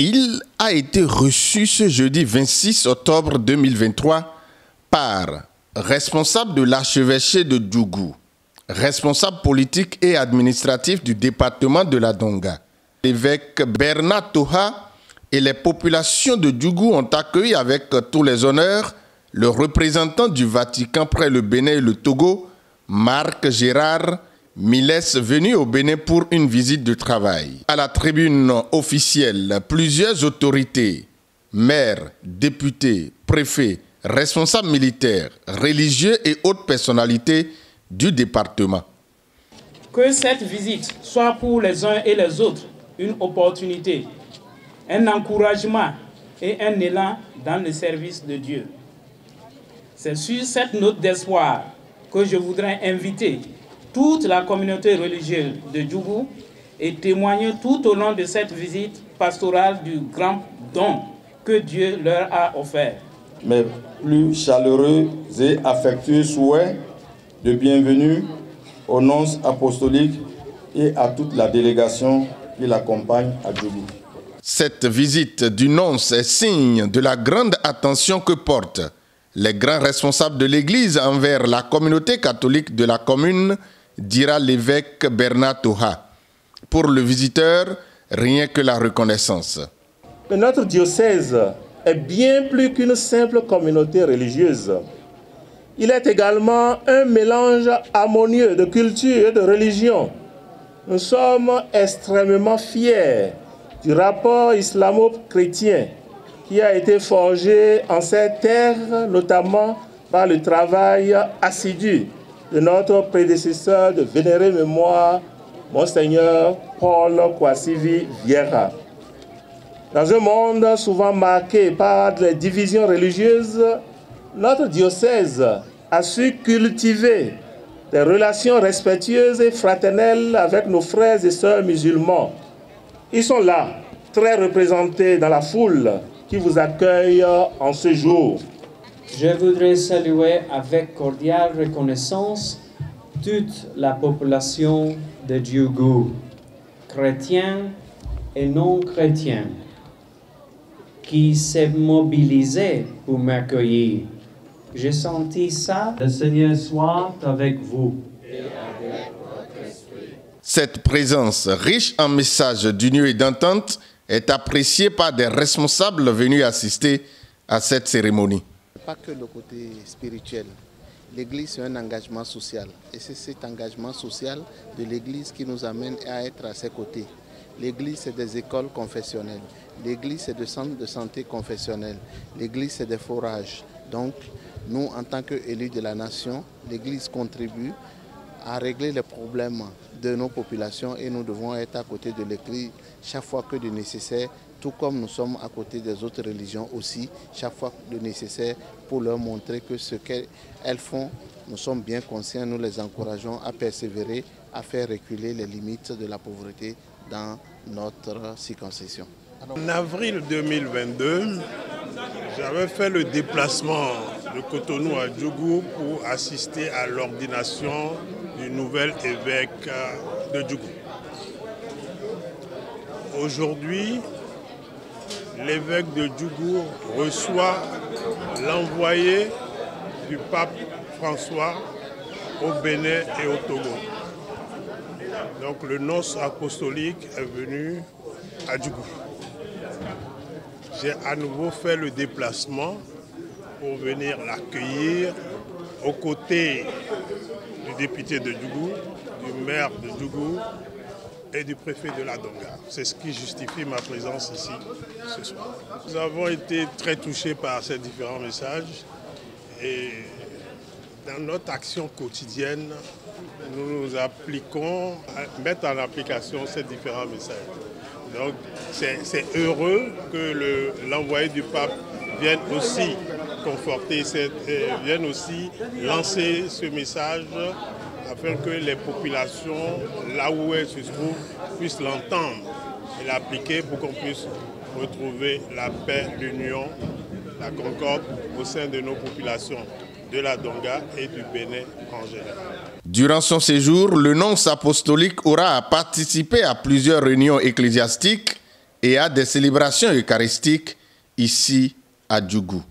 Il a été reçu ce jeudi 26 octobre 2023 par responsable de l'archevêché de Djougou, responsable politique et administratif du département de la Donga. L'évêque Bernard Toha et les populations de Djougou ont accueilli avec tous les honneurs le représentant du Vatican près le Bénin et le Togo, Marc Gérard Miles, venu au Bénin pour une visite de travail. À la tribune officielle, plusieurs autorités, maires, députés, préfets, responsables militaires, religieux et autres personnalités du département. Que cette visite soit pour les uns et les autres une opportunité, un encouragement et un élan dans le service de Dieu. C'est sur cette note d'espoir que je voudrais inviter toute la communauté religieuse de Djougou et témoigner tout au long de cette visite pastorale du grand don que Dieu leur a offert. Mes plus chaleureux et affectueux souhaits de bienvenue au nonce apostolique et à toute la délégation qui l'accompagne à Djougou. Cette visite du nonce est signe de la grande attention que portent les grands responsables de l'Église envers la communauté catholique de la commune, dira l'évêque Bernard Toha. Pour le visiteur, rien que la reconnaissance. Mais notre diocèse est bien plus qu'une simple communauté religieuse. Il est également un mélange harmonieux de culture et de religion. Nous sommes extrêmement fiers du rapport islamo-chrétien qui a été forgé en ces terres, notamment par le travail assidu de notre prédécesseur de vénérée mémoire, Monseigneur Paul Kwasivi Vieira. Dans un monde souvent marqué par les divisions religieuses, notre diocèse a su cultiver des relations respectueuses et fraternelles avec nos frères et sœurs musulmans. Ils sont là, très représentés dans la foule qui vous accueille en ce jour. Je voudrais saluer avec cordiale reconnaissance toute la population de Djougou, chrétiens et non chrétiens, qui s'est mobilisée pour m'accueillir. J'ai senti ça. Le Seigneur soit avec vous. Cette présence riche en messages d'union et d'entente est appréciée par des responsables venus assister à cette cérémonie. Pas que le côté spirituel. L'Église, c'est un engagement social. Et c'est cet engagement social de l'Église qui nous amène à être à ses côtés. L'Église, c'est des écoles confessionnelles. L'Église, c'est des centres de santé confessionnels. L'Église, c'est des forages. Donc, nous, en tant qu'élus de la nation, l'Église contribue à régler les problèmes de nos populations et nous devons être à côté de l'Église chaque fois que de nécessaire, tout comme nous sommes à côté des autres religions aussi, chaque fois de nécessaire pour leur montrer que ce qu'elles font, nous sommes bien conscients, nous les encourageons à persévérer, à faire reculer les limites de la pauvreté dans notre circonscription. En avril 2022, j'avais fait le déplacement de Cotonou à Djougou pour assister à l'ordination du nouvel évêque de Djougou. Aujourd'hui, l'évêque de Djougou reçoit l'envoyé du pape François au Bénin et au Togo. Donc le nonce apostolique est venu à Djougou. J'ai à nouveau fait le déplacement pour venir l'accueillir aux côtés du député de Djougou, du maire de Djougou et du préfet de la Donga. C'est ce qui justifie ma présence ici ce soir. Nous avons été très touchés par ces différents messages et dans notre action quotidienne, nous nous appliquons à mettre en application ces différents messages. Donc c'est heureux que l'envoyé du pape vienne aussi conforter, vienne aussi lancer ce message afin que les populations, là où elles se trouvent, puissent l'entendre et l'appliquer pour qu'on puisse retrouver la paix, l'union, la concorde au sein de nos populations de la Donga et du Bénin en général. Durant son séjour, le nonce apostolique aura participé à plusieurs réunions ecclésiastiques et à des célébrations eucharistiques ici à Djougou.